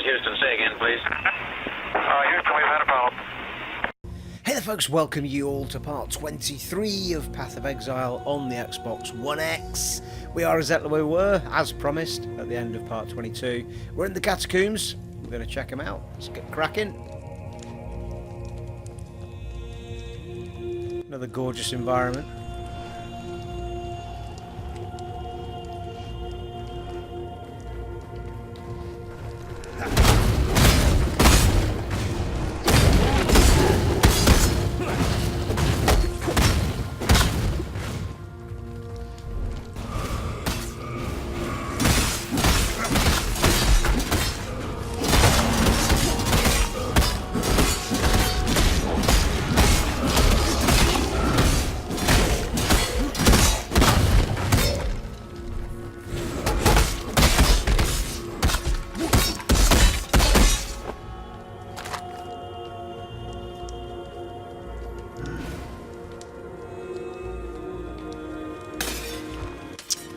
is Houston. Say again, please. Houston, we've had a problem. Hey there folks, welcome you all to part 23 of Path of Exile on the Xbox One X. We are exactly where we were, as promised, at the end of part 22. We're in the Catacombs, we're going to check them out. Let's get cracking. Another gorgeous environment.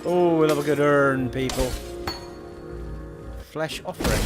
Oh, we'll have a good urn, people. Flesh offering.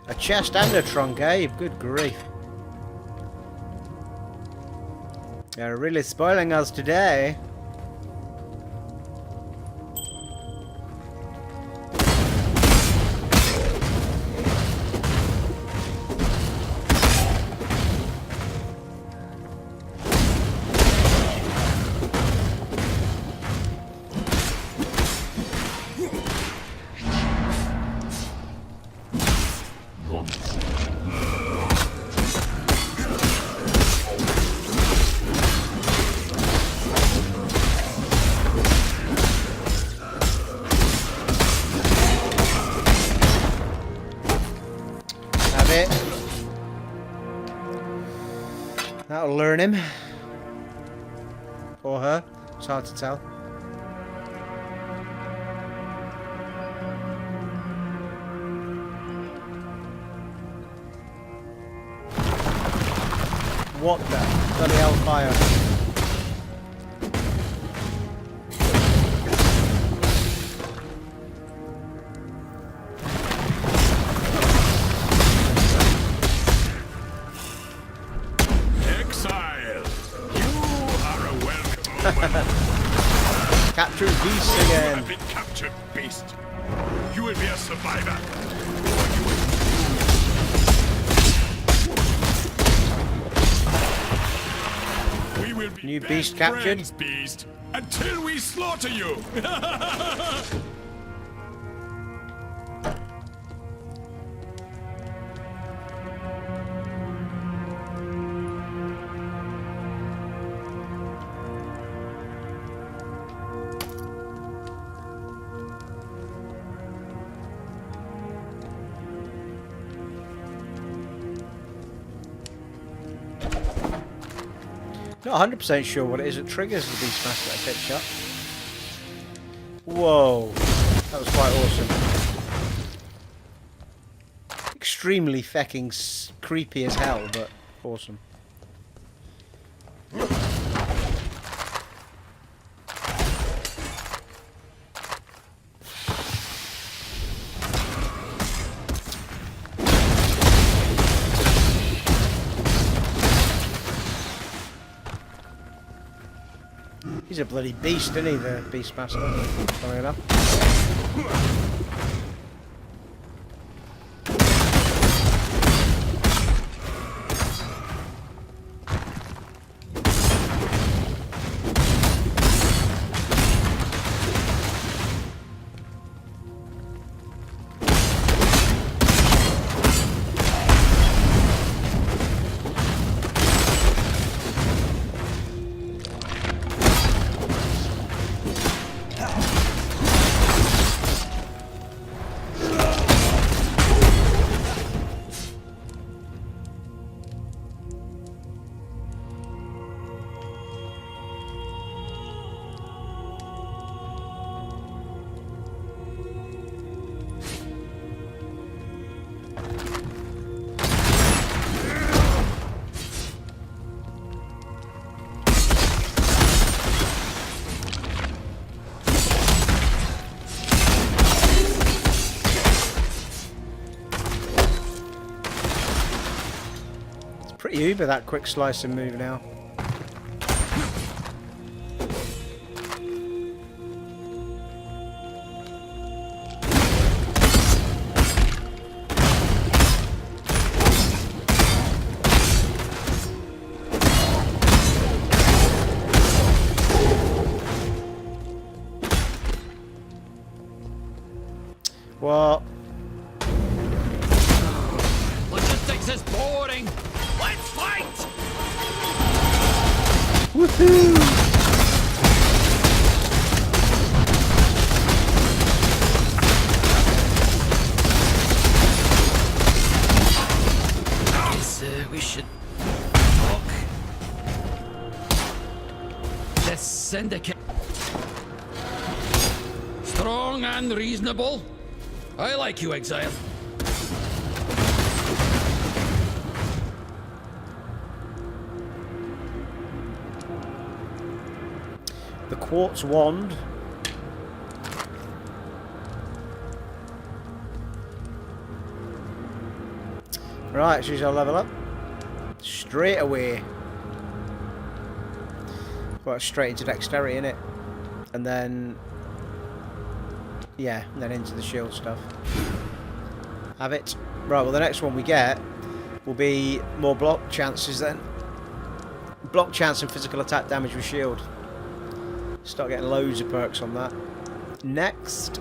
A chest and a trunk, eh? Good grief. They're really spoiling us today. That'll learn him. Or her. It's hard to tell. What the bloody hellfire? Exile, you are a welcome. Capture beast again. You have been captured, beast. You will be a survivor. We will be New best beast captured. friends, beast, until we slaughter you. Not 100% sure what it is that triggers the beast master that gets shot. Whoa, that was quite awesome. Extremely fecking creepy as hell, but awesome. He's a bloody beast, isn't he, the Beastmaster? Funny enough. pretty uber, that quick slice and move now. What? Logistics is boring. Let's fight! Woohoo! Guess we should talk. This syndicate. Strong and reasonable. I like you, Exile. The quartz wand. Right, she's our level up. Straight away. Well, straight into dexterity, innit? And then... yeah, and then into the shield stuff. Have it. Right, well the next one we get will be more block chances then. Block chance and physical attack damage with shield. Start getting loads of perks on that. Next.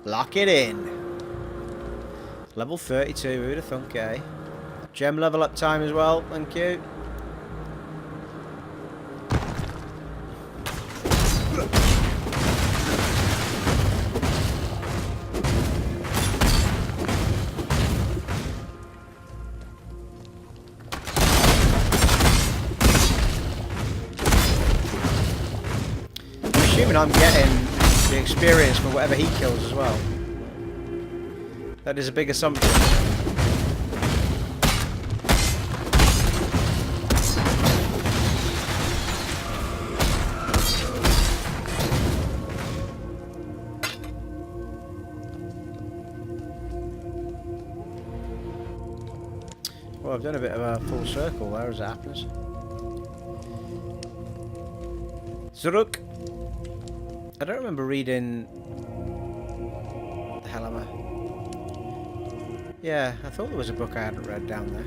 Lock it in. Level 32, who'd have thunk, eh? Gem level up time as well, thank you. I'm getting the experience for whatever he kills as well. That is a big assumption. Well, I've done a bit of a full circle there as it happens. Zuruk. I don't remember reading... the hell am I? Yeah, I thought there was a book I hadn't read down there.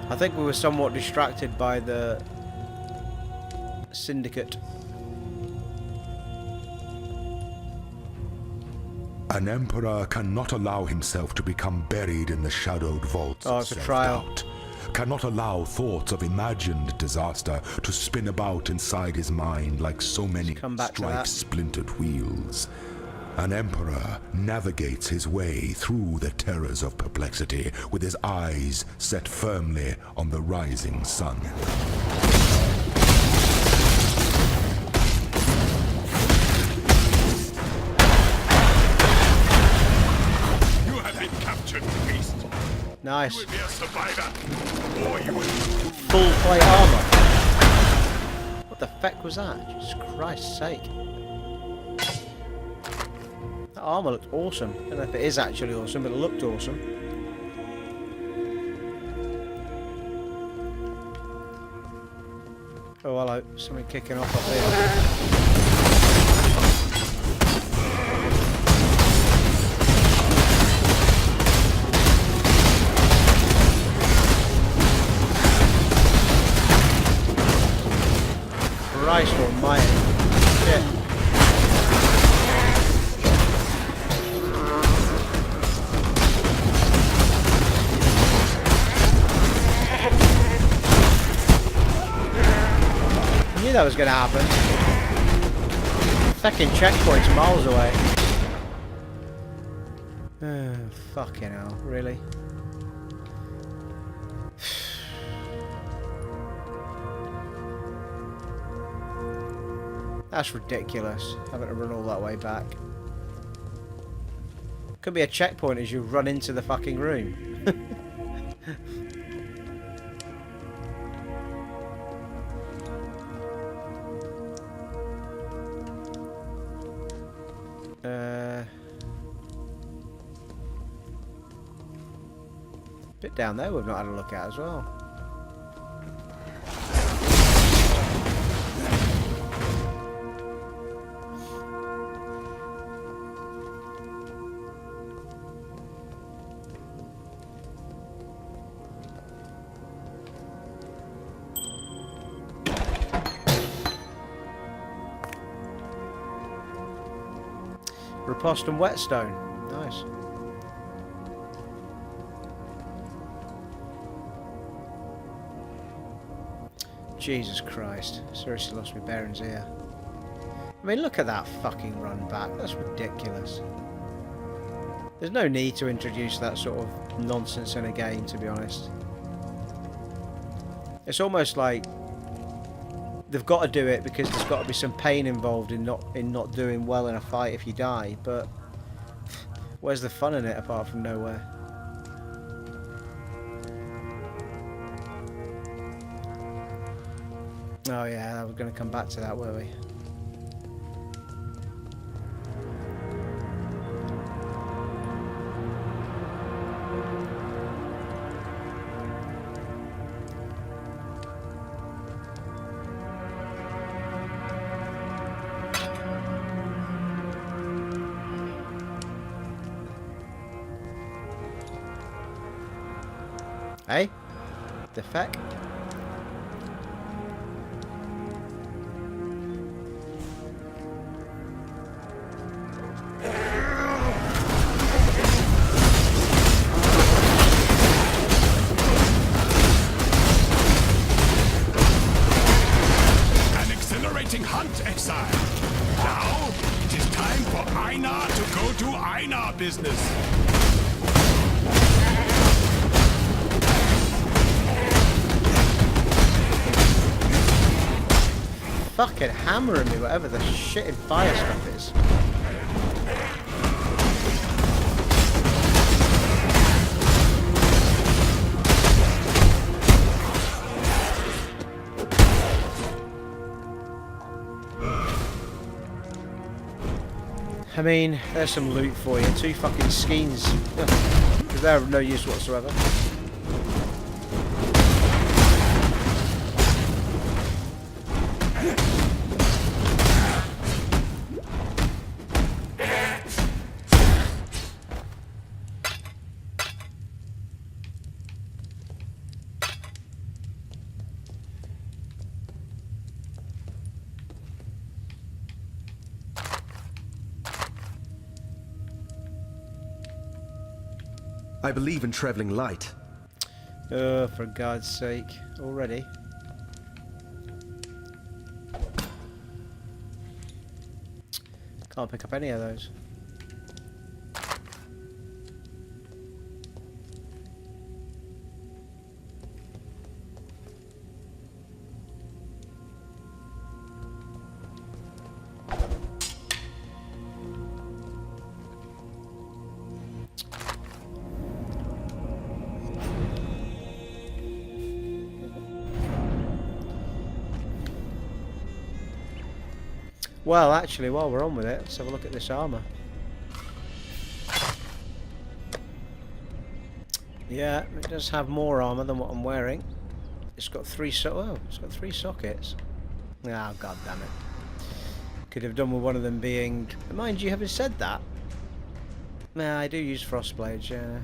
I think we were somewhat distracted by the syndicate. An emperor cannot allow himself to become buried in the shadowed vaults Oh, of it's a trial. self-doubt. Cannot allow thoughts of imagined disaster to spin about inside his mind like so many come back to that. splintered wheels. An emperor navigates his way through the terrors of perplexity with his eyes set firmly on the rising sun. You have been captured, beast. Nice. You will be a survivor, or you will... Full plate armor. What the feck was that? Jesus Christ's sake. That armor looked awesome. I don't know if it is actually awesome, but it looked awesome. Oh, hello. Something kicking off up here. Christ almighty. Shit. I knew that was going to happen. Fucking checkpoint's miles away. Oh, fucking hell, really? That's ridiculous, having to run all that way back. Could be a checkpoint as you run into the fucking room. bit down there we've not had a look at as well. Riposte and whetstone. Nice. Jesus Christ. Seriously lost my bearings here. I mean, look at that fucking run back. That's ridiculous. There's no need to introduce that sort of nonsense in a game, to be honest. It's almost like they've got to do it because there's got to be some pain involved in not doing well in a fight if you die, but where's the fun in it apart from nowhere? Oh yeah, we're going to come back to that, were we? Hey? The feck? An exhilarating hunt, Exile. Now, it is time for Einar to go to Einar business. Fucking hammering me, whatever the shitting fire stuff is. I mean, there's some loot for you. 2 fucking skeins. Because they're of no use whatsoever. I believe in traveling light. Oh, for God's sake. Already? Can't pick up any of those. Well, actually, while we're on with it, let's have a look at this armour. Yeah, it does have more armour than what I'm wearing. It's got 3 sockets. Oh, god damn it. Could have done with one of them being... Mind you, having said that... Nah, I do use frostblades, yeah.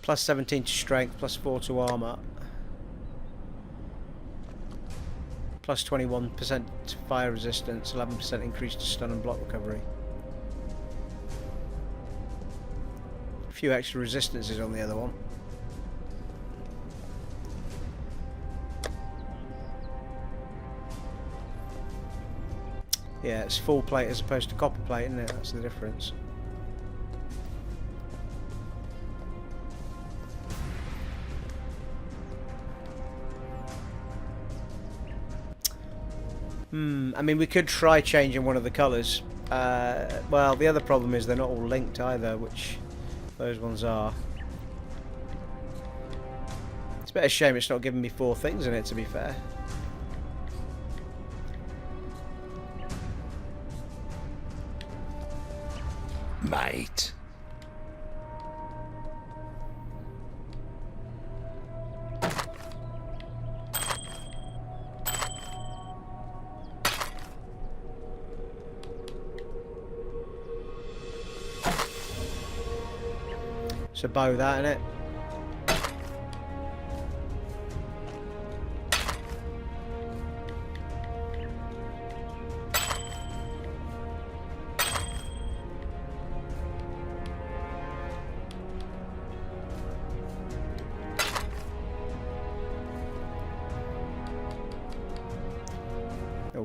Plus 17 to strength, plus 4 to armour. Plus 21% to fire resistance, 11% increase to stun and block recovery. A few extra resistances on the other one. Yeah, it's full plate as opposed to copper plate, isn't it? That's the difference. I mean, we could try changing one of the colours. Well, the other problem is they're not all linked either, which those ones are. It's a bit of a shame it's not giving me 4 things in it, to be fair. Mate. It's a bow, that, innit?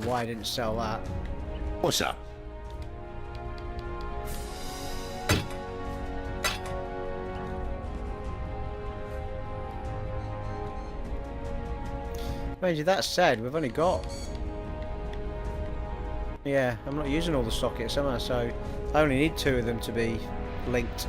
Why I didn't sell that? What's up? Mind you, that said, we've only got... Yeah, I'm not using all the sockets, am I? So I only need 2 of them to be linked.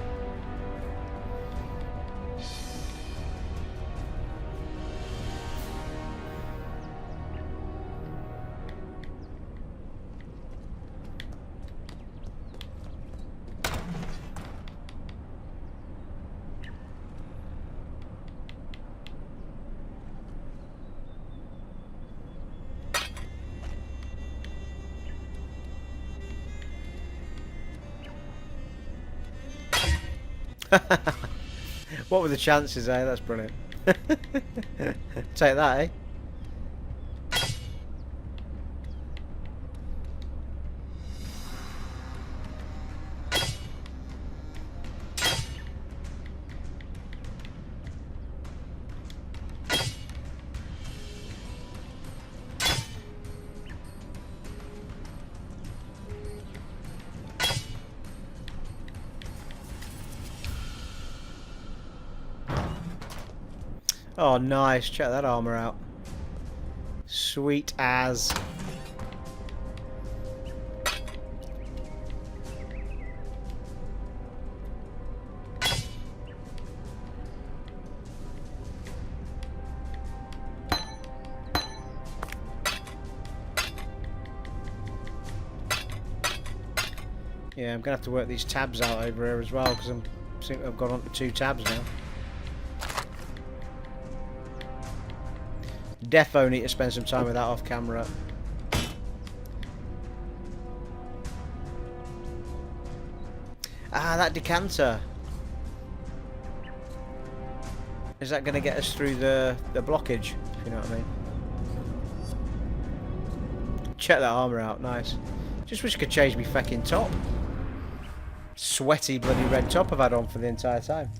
What were the chances, eh? That's brilliant. Take that, eh? Oh, nice. Check that armor out. Sweet as. Yeah, I'm gonna have to work these tabs out over here as well because I think I've got onto 2 tabs now. Defo need to spend some time with that off camera. Ah, that decanter. Is that going to get us through the blockage? If you know what I mean. Check that armor out, nice. Just wish I could change me fecking top. Sweaty bloody red top I've had on for the entire time.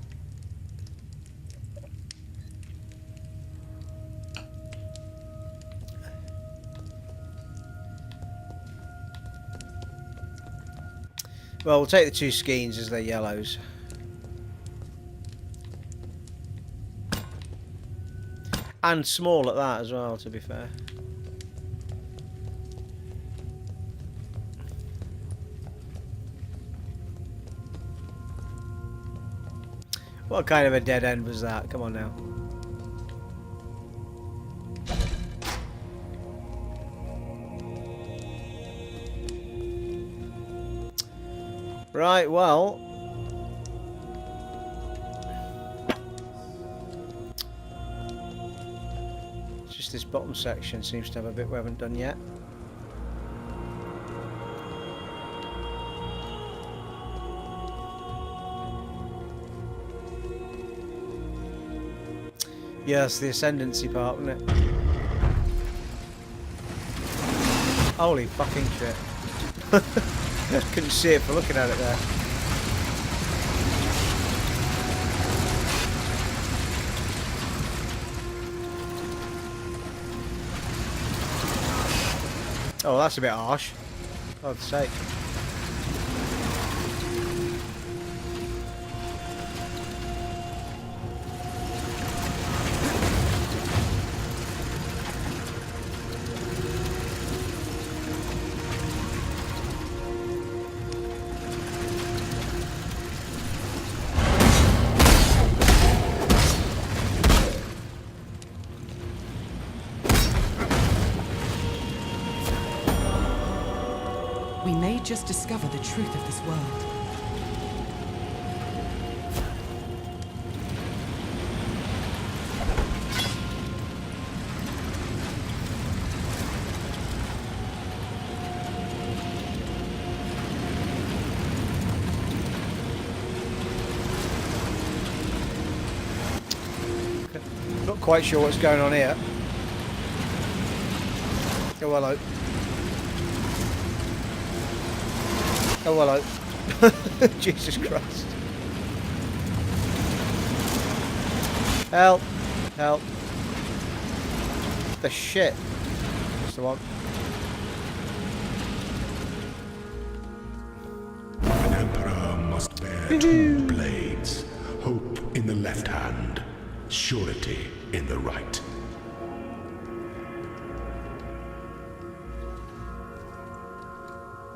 Well, we'll take the 2 skeins as they're yellows. And small at that as well, to be fair. What kind of a dead end was that? Come on now. Right, well, it's just this bottom section seems to have a bit we haven't done yet. Yeah, it's the ascendancy part, isn't it? Holy fucking shit. Couldn't see it for looking at it there. Oh, that's a bit harsh. God's sake. We may just discover the truth of this world. quite sure what's going on here. Oh, hello. Oh, hello. Jesus Christ. Help. Help. The shit. That's the one. An emperor must bear two blades. Hope in the left hand, surety in the right.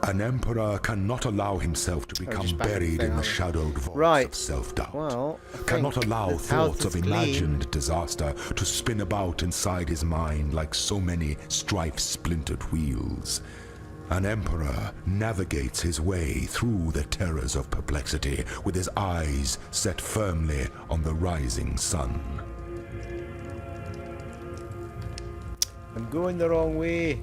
An emperor cannot allow himself to become buried in the shadowed vaults of self-doubt. Well, cannot allow thoughts of imagined disaster to spin about inside his mind like so many strife-splintered wheels. An emperor navigates his way through the terrors of perplexity with his eyes set firmly on the rising sun. I'm going the wrong way.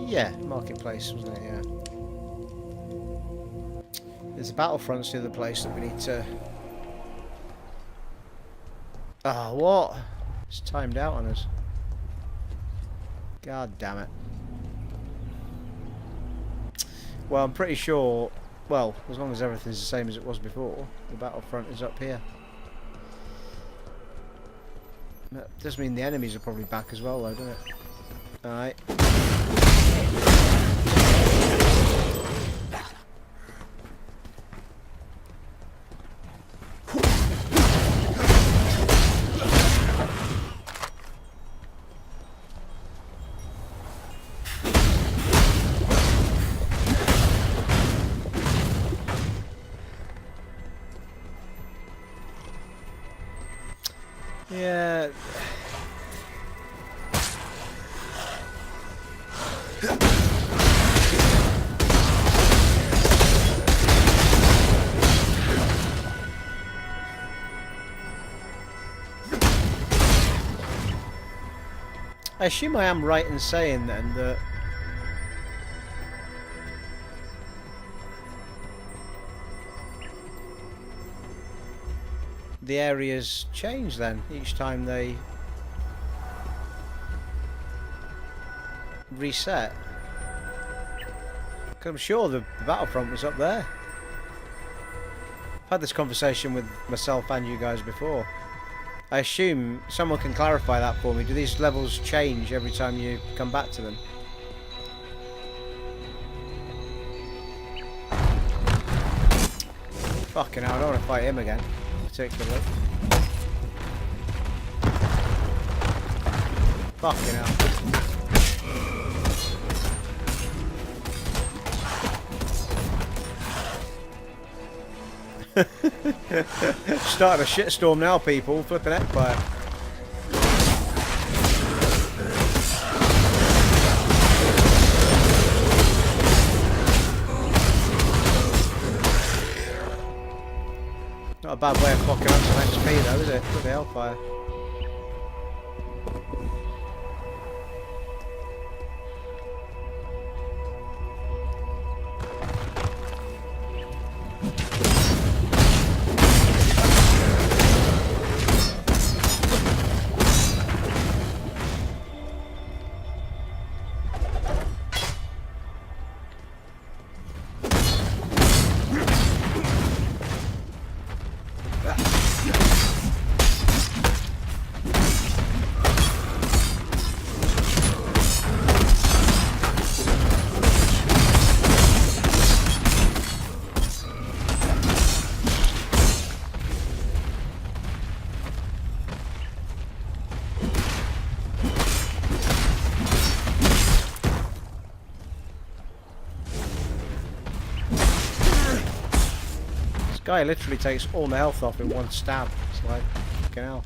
Yeah, marketplace, wasn't it? Yeah. There's a Battlefront's the other place that we need to. Ah, what? It's timed out on us. God damn it. Well, I'm pretty sure. Well, as long as everything's the same as it was before, the Battlefront is up here. That does mean the enemies are probably back as well, though, doesn't it? Alright. Yeah. I assume I am right in saying then that the areas change then each time they reset. Because I'm sure the Battlefront was up there. I've had this conversation with myself and you guys before. I assume someone can clarify that for me. Do these levels change every time you come back to them? Fucking hell, I don't want to fight him again, particularly. Fucking hell. Started a shitstorm now, people. Flipping Empire. Not a bad way of clocking up some XP though, is it? With the Hellfire. Guy literally takes all my health off in one stab. Slide. Canal.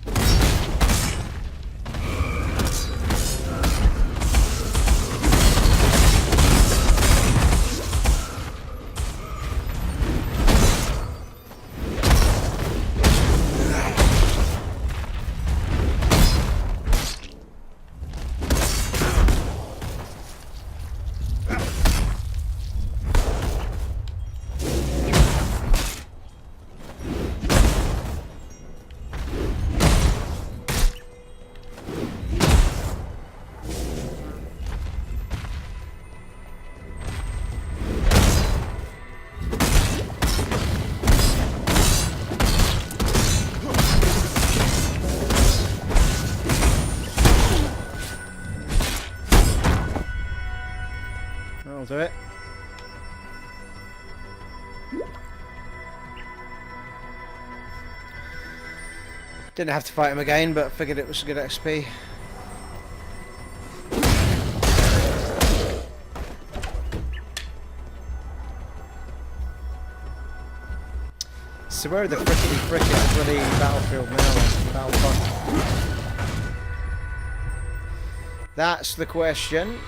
I'll do it. Didn't have to fight him again, but figured it was good XP. So where are the frickin' bloody battlefield now? Battlefront. That's the question.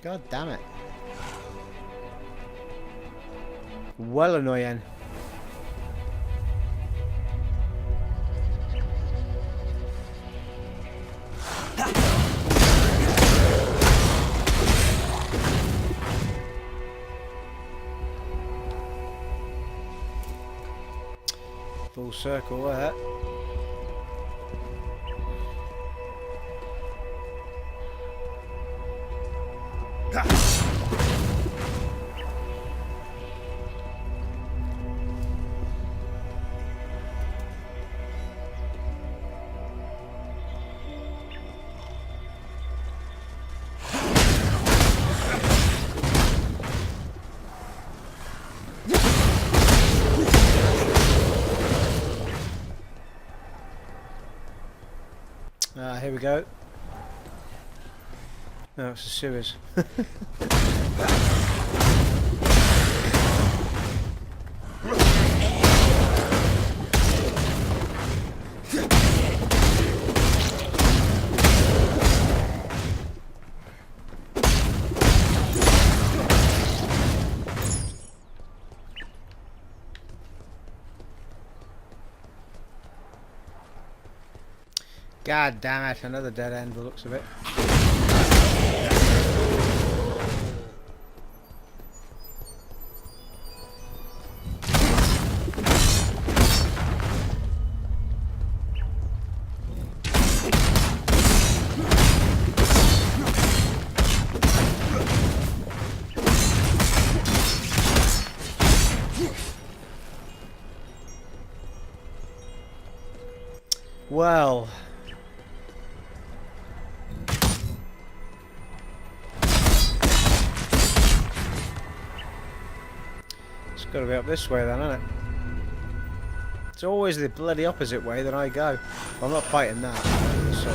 God damn it. Well annoying. Full circle there. Here we go. No, it's the sewers. God damn it, another dead end by the looks of it. Well, it's got to be up this way then, isn't it? It's always the bloody opposite way that I go. I'm not fighting that. So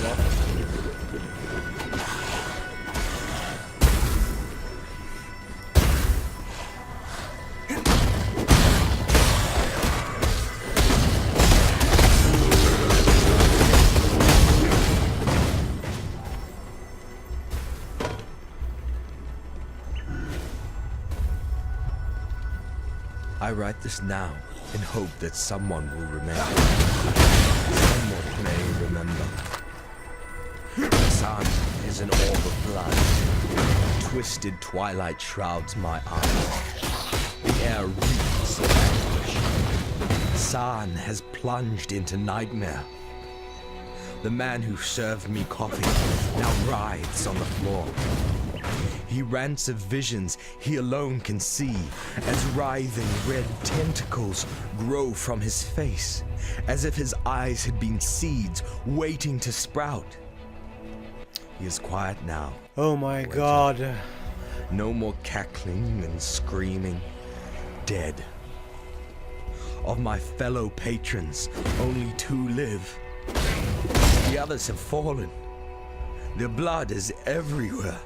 I write this now in hope that someone will remember. Someone may remember. The sun is an orb of blood. Twisted twilight shrouds my eyes. The air reeks of anguish. San has plunged into nightmare. The man who served me coffee now writhes on the floor. He rants of visions he alone can see, as writhing red tentacles grow from his face, as if his eyes had been seeds waiting to sprout. He is quiet now. Oh my god. No more cackling and screaming. Dead. Of my fellow patrons, only 2 live. The others have fallen. Their blood is everywhere.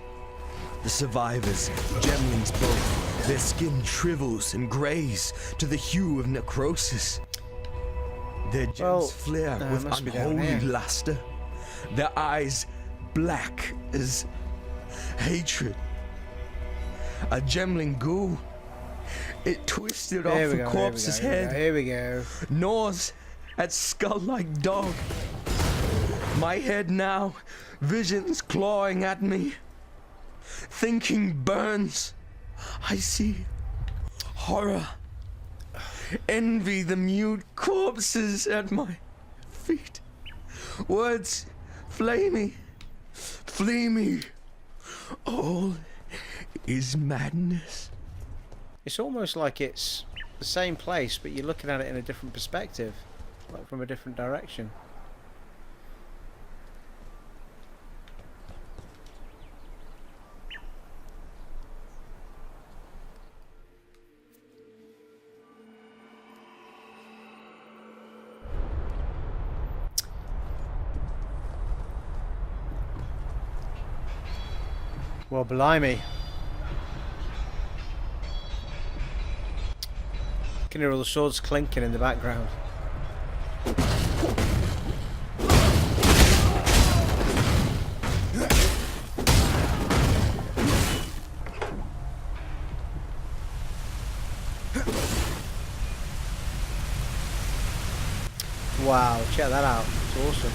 The survivors, gemlings both, their skin shrivels and grays to the hue of necrosis. Their gems flare with must be down unholy here. luster. Their eyes black as hatred. A gemling ghoul. It twisted off the corpse's head. Here we go. Gnaws at skull-like dog. My head now, visions clawing at me. Thinking burns. I see horror. Envy the mute corpses at my feet. Words flay me. Flee me. All is madness. It's almost like it's the same place, but you're looking at it in a different perspective, like from a different direction. Well, blimey. Can hear all the swords clinking in the background. Wow, check that out. It's awesome.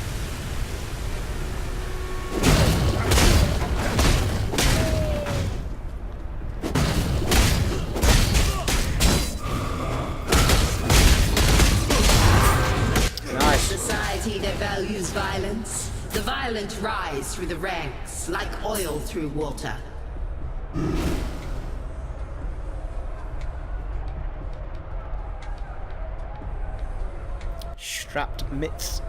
That values violence. The violent rise through the ranks, like oil through water. Strapped mitts.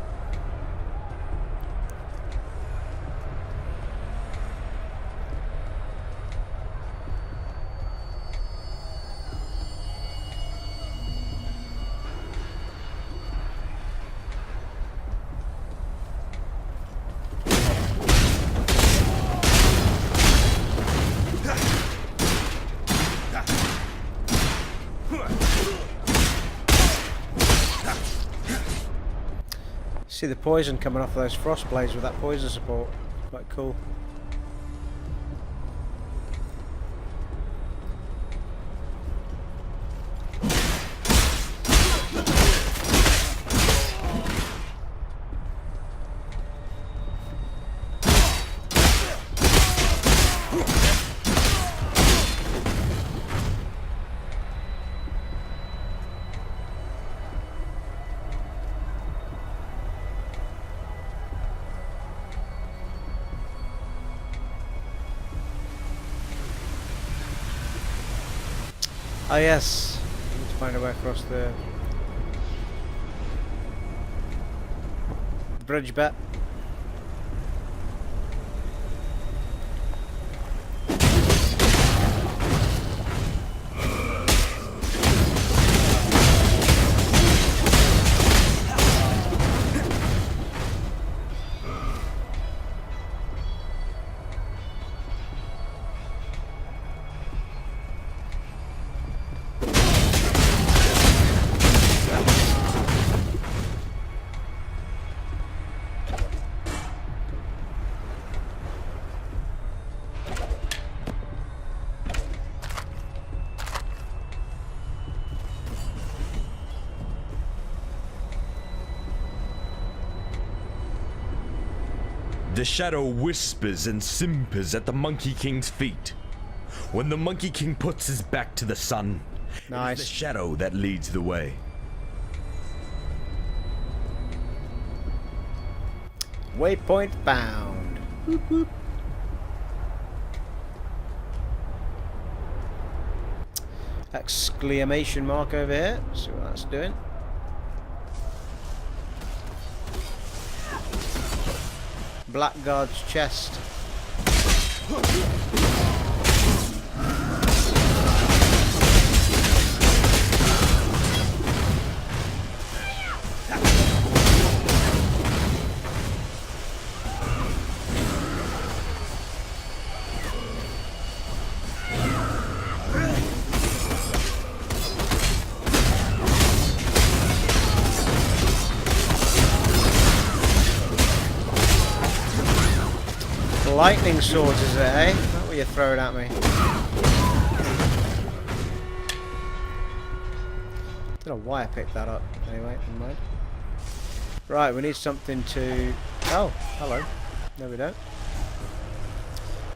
See the poison coming off of those frost blades with that poison support. Quite cool. Ah yes, I need to find a way across the bridge bit. The shadow whispers and simpers at the Monkey King's feet. When the Monkey King puts his back to the sun, Nice. it is the shadow that leads the way. Waypoint bound. Whoop, whoop. Exclamation mark over here. See what that's doing. Blackguard's chest. Lightning sword is it, eh? Is that what you're throwing at me? Don't know why I picked that up. Anyway, never mind. Right, we need something to... Oh, hello. No, we don't.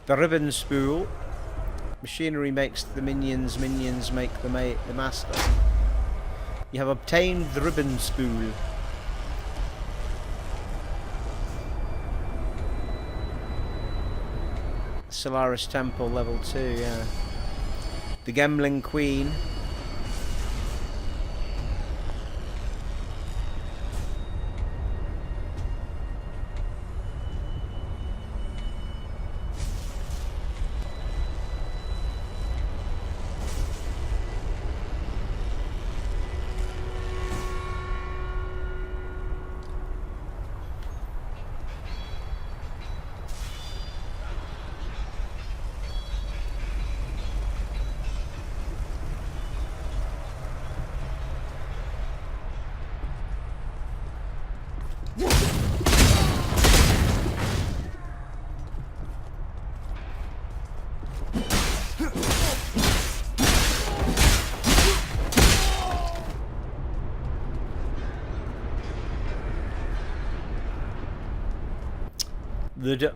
The ribbon spool. Machinery makes the minions, minions make the master. You have obtained the ribbon spool. Solaris Temple level 2, yeah. The Gambling Queen.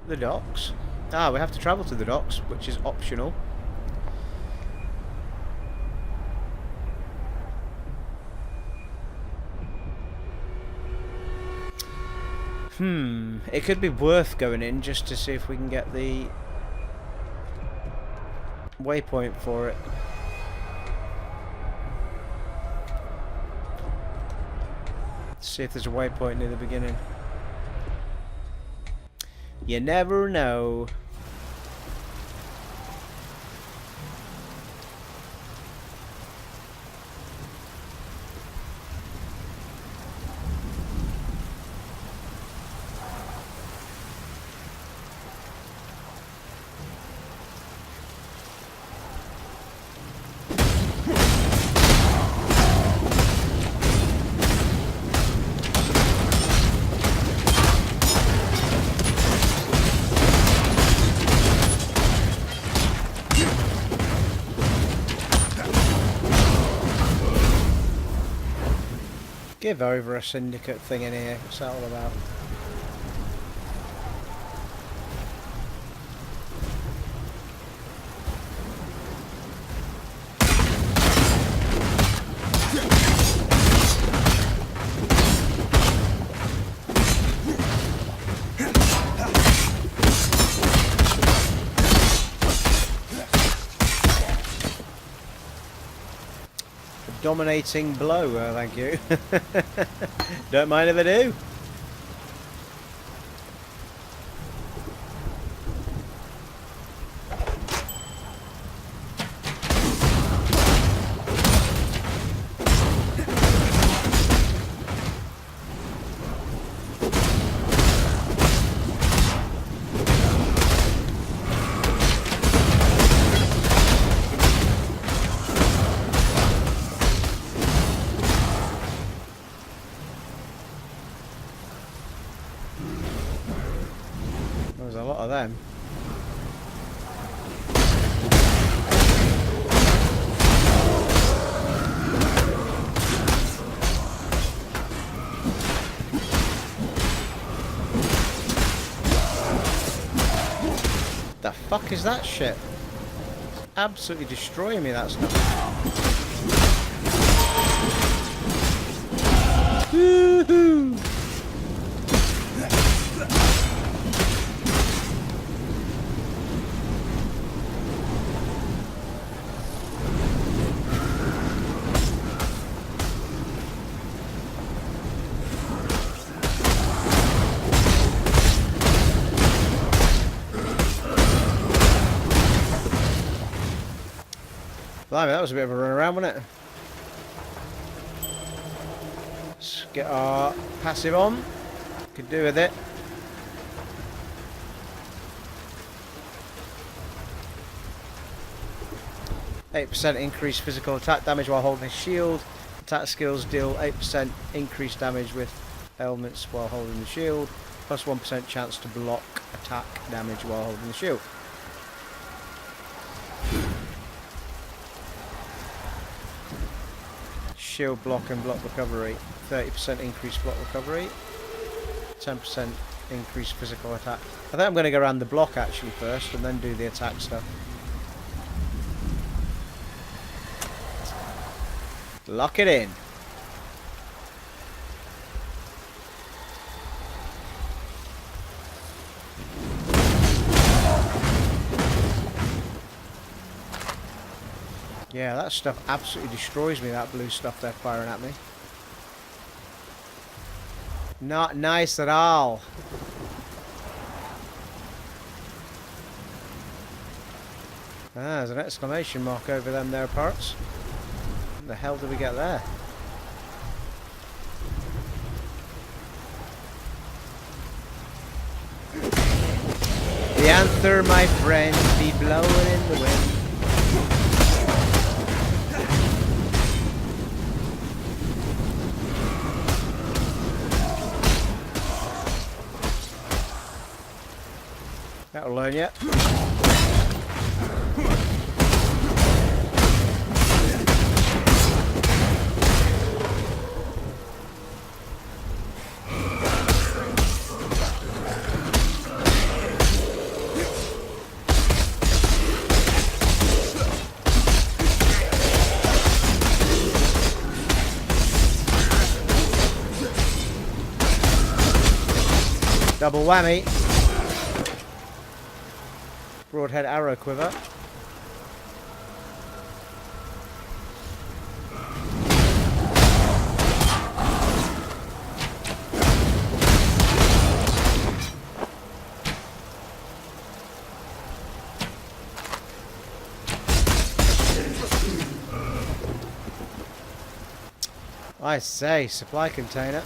The docks? Ah, we have to travel to the docks, which is optional. It could be worth going in just to see if we can get the waypoint for it. See if there's a waypoint near the beginning. You never know. Give over a syndicate thing in here. What's that all about? Dominating blow, thank you. Don't mind if I do. There's a lot of them. The fuck is that shit? It's absolutely destroying me, that stuff. Woohoo! Blimey, that was a bit of a run around, wasn't it? Let's get our passive on. Could do with it. %8 increased physical attack damage while holding a shield. Attack skills deal 8% increased damage with ailments while holding the shield. Plus 1% chance to block attack damage while holding the shield. Shield block and block recovery. 30% increased block recovery. 10% increased physical attack. I think I'm going to go around the block actually first and then do the attack stuff. Lock it in. Yeah, that stuff absolutely destroys me, that blue stuff they're firing at me. Not nice at all. Ah, there's an exclamation mark over them there parts. What the hell did we get there? The anther, my friend, be blowing in the wind. That'll learn you. Double whammy. Broadhead arrow quiver. I say, supply container.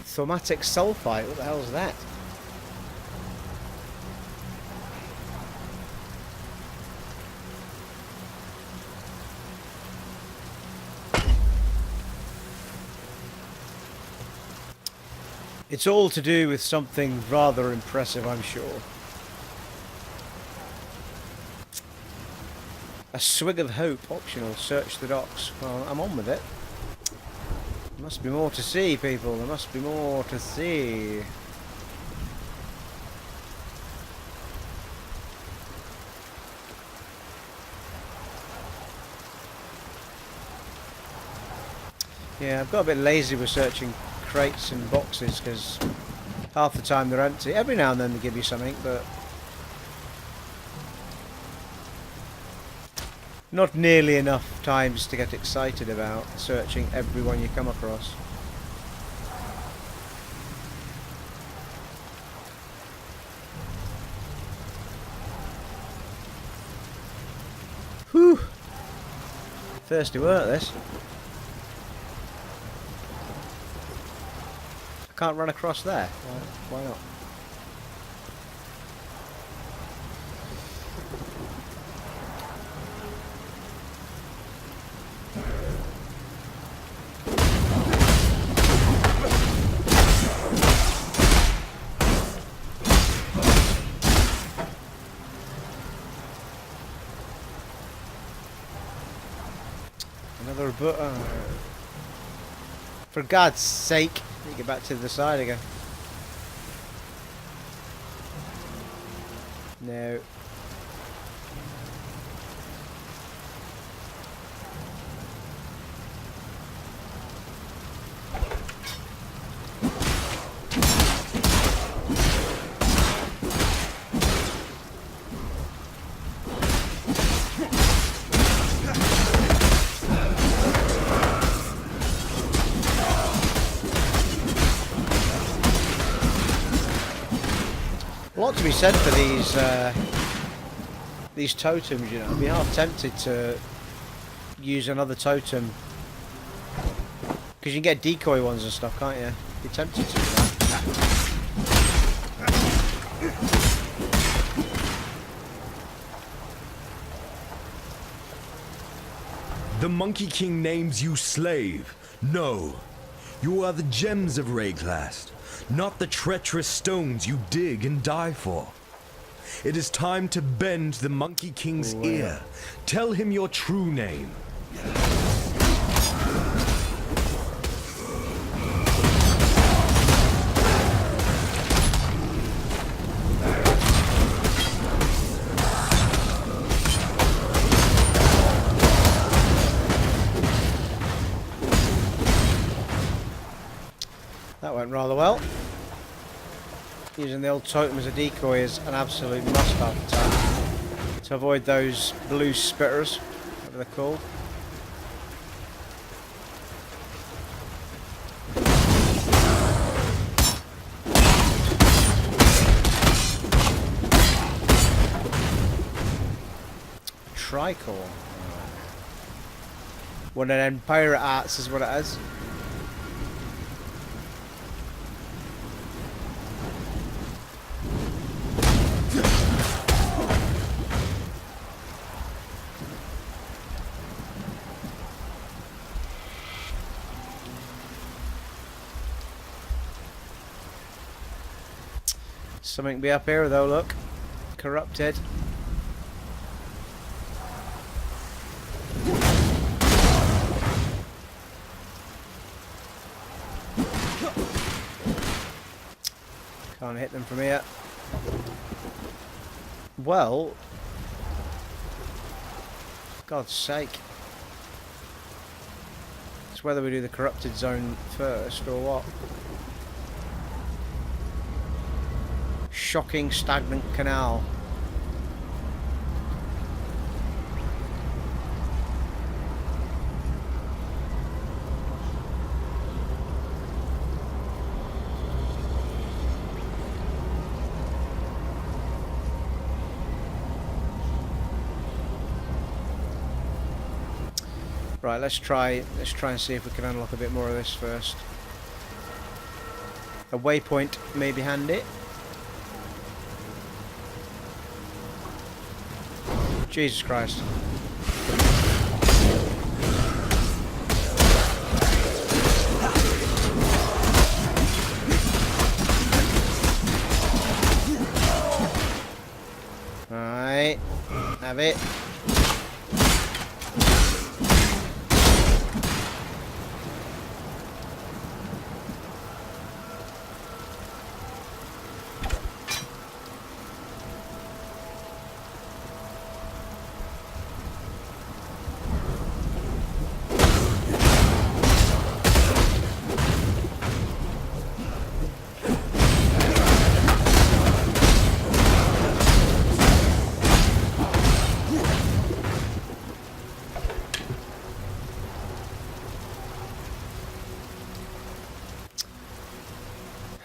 Thaumatic sulphite, what the hell is that? It's all to do with something rather impressive, I'm sure. A swig of hope, optional, search the docks. Well, I'm on with it. There must be more to see, people. There must be more to see. Yeah, I've got a bit lazy with searching crates and boxes because half the time they're empty. Every now and then they give you something, but not nearly enough times to get excited about searching every one you come across. Whew! Thirsty work, this. I can't run across there. Why not? Another for God's sake, let me get back to the side again. No. lot to be said for these totems, you know. I'd be half tempted to use another totem. Because you can get decoy ones and stuff, can't you? Be tempted to do that. The Monkey King names you slave. No. You are the gems of Rayclast, not the treacherous stones you dig and die for. It is time to bend the Monkey King's ear. Tell him your true name. That went rather well. Using the old totem as a decoy is an absolute must-have attack to avoid those blue spitters, whatever they're called. Tricore. One of them pirate arts is what it is. Something be up here though, look. Corrupted. Can't hit them from here. Well, God's sake. It's whether we do the corrupted zone first or what. Shocking stagnant canal. Right, let's try and see if we can unlock a bit more of this first. A waypoint may be handy. Jesus Christ. Alright, have it.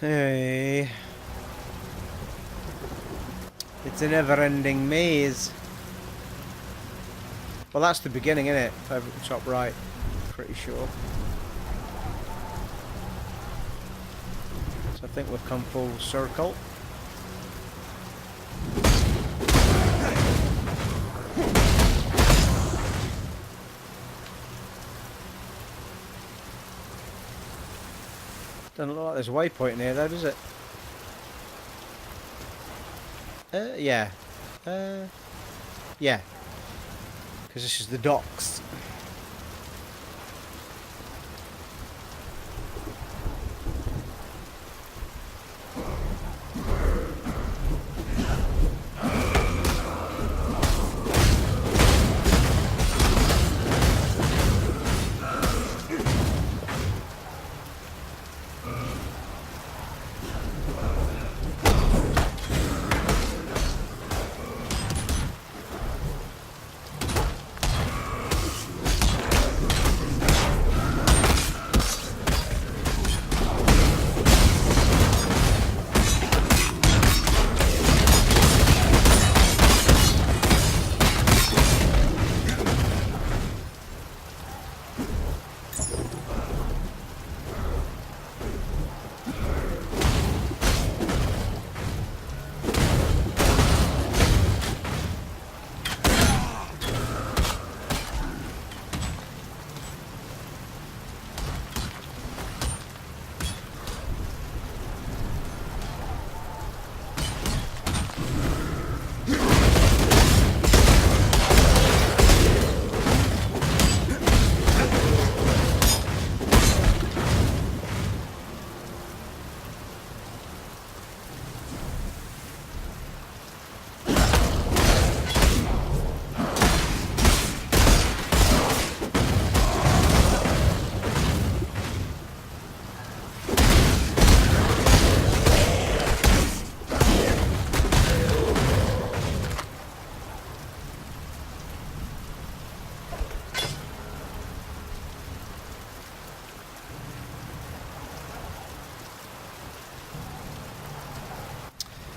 Hey. It's a never-ending maze. Well, that's the beginning, isn't it? Over the top right, pretty sure. So I think we've come full circle. Doesn't look like there's a waypoint in here though, does it? Yeah. Yeah. Because this is the docks.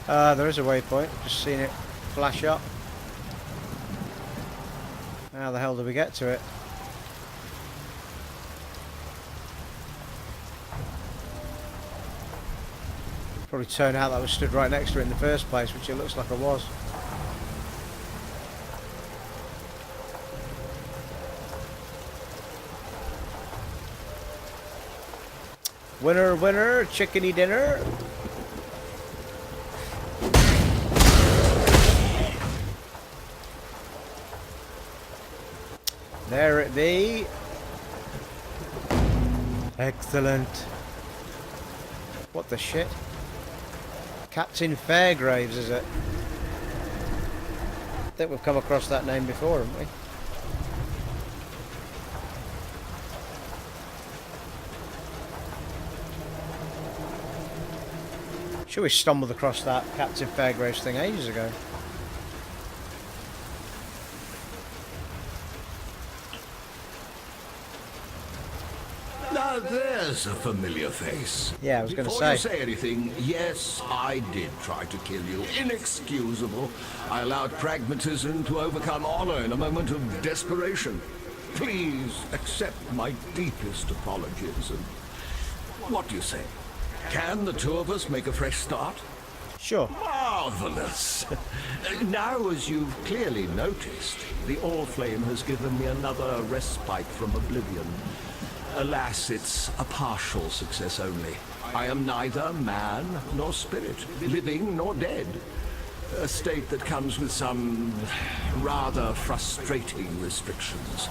There is a waypoint. Just seen it flash up. How the hell do we get to it? Probably turned out that I was stood right next to it in the first place, which it looks like I was. Winner, winner, chickeny dinner. There it be. Excellent. What the shit? Captain Fairgraves, is it? I think we've come across that name before, haven't we? Sure, we stumbled across that Captain Fairgraves thing ages ago. Now there's a familiar face. Yeah, I was going to Before say. you say anything, yes, I did try to kill you. Inexcusable. I allowed pragmatism to overcome honor in a moment of desperation. Please accept my deepest apologies. And what do you say? Can the two of us make a fresh start? Sure. Marvelous! Now, as you've clearly noticed, the Allflame has given me another respite from oblivion. Alas, it's a partial success only. I am neither man nor spirit, living nor dead. A state that comes with some rather frustrating restrictions.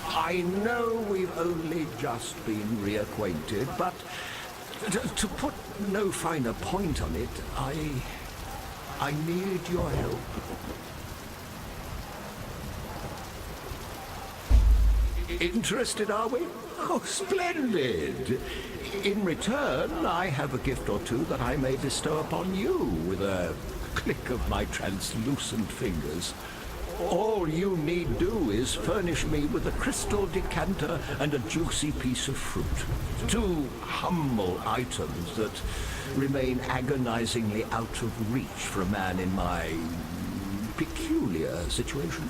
I know we've only just been reacquainted, but to put no finer point on it, I need your help. Interested, are we? Oh, splendid! In return, I have a gift or two that I may bestow upon you with a click of my translucent fingers. All you need do is furnish me with a crystal decanter and a juicy piece of fruit. Two humble items that remain agonizingly out of reach for a man in my peculiar situation.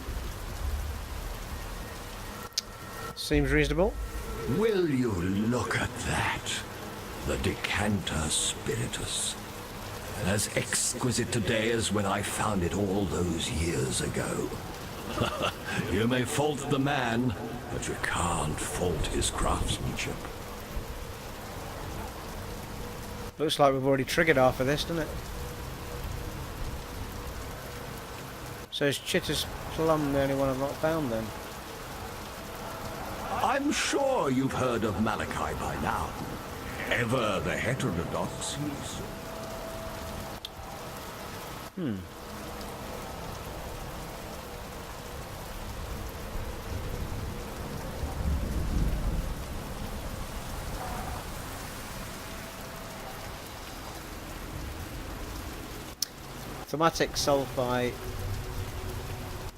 Seems reasonable. Will you look at that? The decanter spiritus. As exquisite today as when I found it all those years ago. You may fault the man, but you can't fault his craftsmanship. Looks like we've already triggered half of this, doesn't it? So is Chitus Plum the only one I've not found then? I'm sure you've heard of Malachi by now. Ever the heterodox. Thaumatic, Sulphite,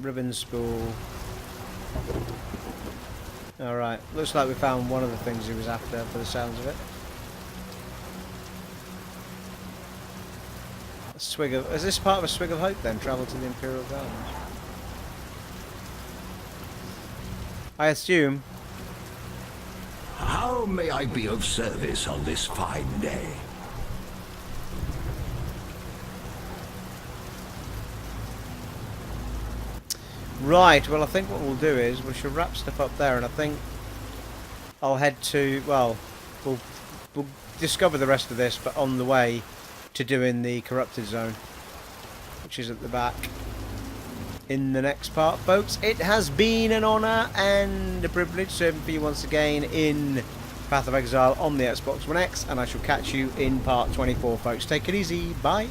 ribbon spool. Alright, looks like we found one of the things he was after, for the sounds of it. A swig of... Is this part of a swig of hope then? Travel to the Imperial Gardens? I assume. How may I be of service on this fine day? Right, well I think what we'll do is we shall wrap stuff up there, and I think I'll head to, well, we'll discover the rest of this, but on the way to doing the corrupted zone, which is at the back, in the next part, folks. It has been an honour and a privilege serving for you once again in Path of Exile on the Xbox One X, and I shall catch you in part 24, folks. Take it easy, bye.